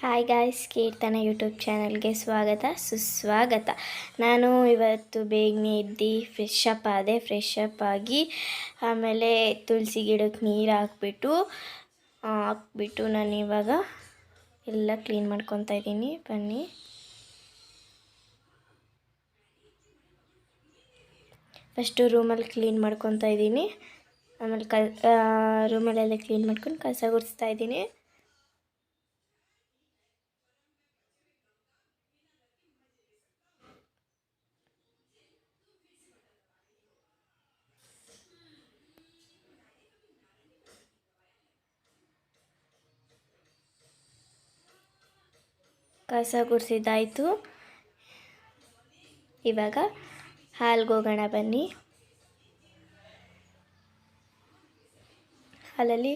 Hi guys, ಕೀರ್ತನ YouTube ಚಾನಲ್ಗೆ ಸ್ವಾಗತ ಸುಸ್ವಾಗತ. ನಾನು ಇವತ್ತು ಬೇಗನೆ ಎದ್ದು ಫ್ರೆಶ್ ಅಪ್ ಆಗಿ ಆಮೇಲೆ ತುಳಸಿ ಗಿಡಕ್ಕೆ ನೀರು ಹಾಕ್ಬಿಟ್ಟು ನಾನು ಇವಾಗ ಎಲ್ಲ ಕ್ಲೀನ್ ಮಾಡ್ಕೊತಾ ಇದ್ದೀನಿ. ಬನ್ನಿ, ಫಸ್ಟು ರೂಮಲ್ಲಿ ಕ್ಲೀನ್ ಮಾಡ್ಕೊತಾ ಇದ್ದೀನಿ. ಆಮೇಲೆ ರೂಮಲ್ಲೆಲ್ಲ ಕ್ಲೀನ್ ಮಾಡ್ಕೊಂಡು ಕಸ ಗುಡಿಸ್ತಾ ಇದ್ದೀನಿ. ಕಸ ಗುಡಿಸಿದ್ದಾಯಿತು. ಇವಾಗ ಹಾಲ್ಗೆ ಹೋಗೋಣ ಬನ್ನಿ. ಹಾಲಲ್ಲಿ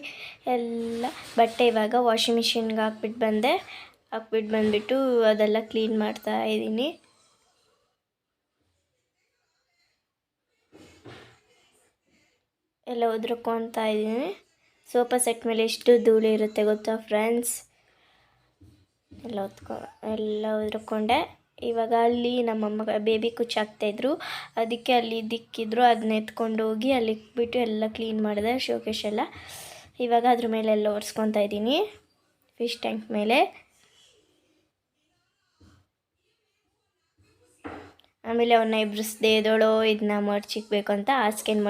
ಎಲ್ಲ ಬಟ್ಟೆ ಇವಾಗ ವಾಷಿಂಗ್ ಮಿಷಿನ್ಗೆ ಹಾಕ್ಬಿಟ್ಟು ಬಂದುಬಿಟ್ಟು ಅದೆಲ್ಲ ಕ್ಲೀನ್ ಮಾಡ್ತಾ ಇದ್ದೀನಿ. ಎಲ್ಲ ಉದ್ರಕೊತಾ ಇದ್ದೀನಿ. ಸೋಫಾ ಸೆಟ್ ಮೇಲೆ ಎಷ್ಟು ಧೂಳು ಇರುತ್ತೆ ಗೊತ್ತಾ ಫ್ರೆಂಡ್ಸ್. ಎಲ್ಲ ಉದ್ರಕೊಂಡೆ. ಇವಾಗ ಅಲ್ಲಿ ನಮ್ಮಮ್ಮ ಬೇಬಿ ಕುಚ್ಚಾಕ್ತಾಯಿದ್ರು, ಅದಕ್ಕೆ ಅಲ್ಲಿ ದಿಕ್ಕಿದ್ರು. ಅದನ್ನ ಎತ್ಕೊಂಡು ಹೋಗಿ ಅಲ್ಲಿ ಬಿಟ್ಟು ಎಲ್ಲ ಕ್ಲೀನ್ ಮಾಡಿದೆ ಶೋಕೇಶ್ ಎಲ್ಲ. ಇವಾಗ ಅದ್ರ ಮೇಲೆ ಎಲ್ಲ ಒರೆಸ್ಕೊತಾ ಇದ್ದೀನಿ, ಫಿಶ್ ಟ್ಯಾಂಕ್ ಮೇಲೆ. ಆಮೇಲೆ ಅವನ್ನ ಎಬ್ರಿಸ್ದೆ ಎದೋಳೋ ಇದನ್ನ ಮಡ್ಚಿಕ್ಬೇಕು ಅಂತ ಹಾಸ್ಗೆನ್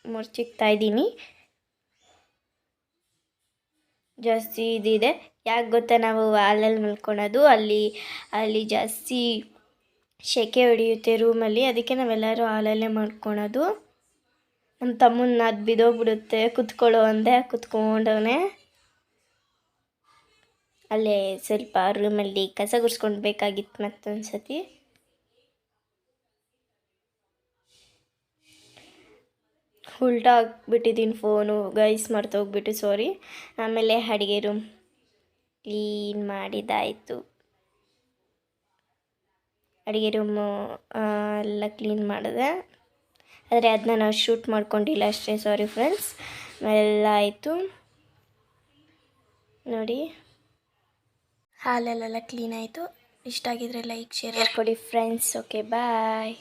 ಮಡ್ಚಿಕ್ತಾ ಇದ್ದೀನಿ. ಜಾಸ್ತಿ ಇದಿದೆ. ಯಾಕೆ ಗೊತ್ತಾ, ನಾವು ಹಾಲಲ್ಲಿ ಮಲ್ಕೊಳೋದು, ಅಲ್ಲಿ ಜಾಸ್ತಿ ಸೆಕೆ ಹೊಡೆಯುತ್ತೆ ರೂಮಲ್ಲಿ. ಅದಕ್ಕೆ ನಾವೆಲ್ಲರೂ ಹಾಲಲ್ಲೇ ಮಲ್ಕೊಳೋದು. ನಮ್ಮ ತಮ್ಮನ ಅದು ಬಿದ್ದೋಗ್ಬಿಡುತ್ತೆ ಕುತ್ಕೊಳ್ಳೋ ಅಂದೆ, ಕುತ್ಕೊಂಡವನೇ. ಅಲ್ಲೇ ಸ್ವಲ್ಪ ರೂಮಲ್ಲಿ ಕಸ ಗುಡಿಸ್ಕೊಂಡು ಬೇಕಾಗಿತ್ತು ಮತ್ತೊಂದು ಸತಿ. ಉಲ್ಟಾ ಹಾಕ್ಬಿಟ್ಟಿದ್ದೀನಿ ಫೋನು ಗೈಸ್, ಮರ್ತೋಗ್ಬಿಟ್ಟು ಸಾರಿ. ಆಮೇಲೆ ಅಡುಗೆ ರೂಮ್ ಕ್ಲೀನ್ ಮಾಡಿದ್ದಾಯಿತು. ಅಡುಗೆ ರೂಮು ಎಲ್ಲ ಕ್ಲೀನ್ ಮಾಡಿದೆ, ಆದರೆ ಅದನ್ನ ನಾವು ಶೂಟ್ ಮಾಡ್ಕೊಂಡಿಲ್ಲ ಅಷ್ಟೇ, ಸಾರಿ ಫ್ರೆಂಡ್ಸ್. ಎಲ್ಲ ಆಯಿತು ನೋಡಿ. ಹಾಲಲ್ಲೆಲ್ಲ ಕ್ಲೀನ್ ಆಯಿತು. ಇಷ್ಟ ಆಗಿದ್ರೆ ಲೈಕ್ ಶೇರ್ ಕೊಡಿ ಫ್ರೆಂಡ್ಸ್. ಓಕೆ, ಬಾಯ್.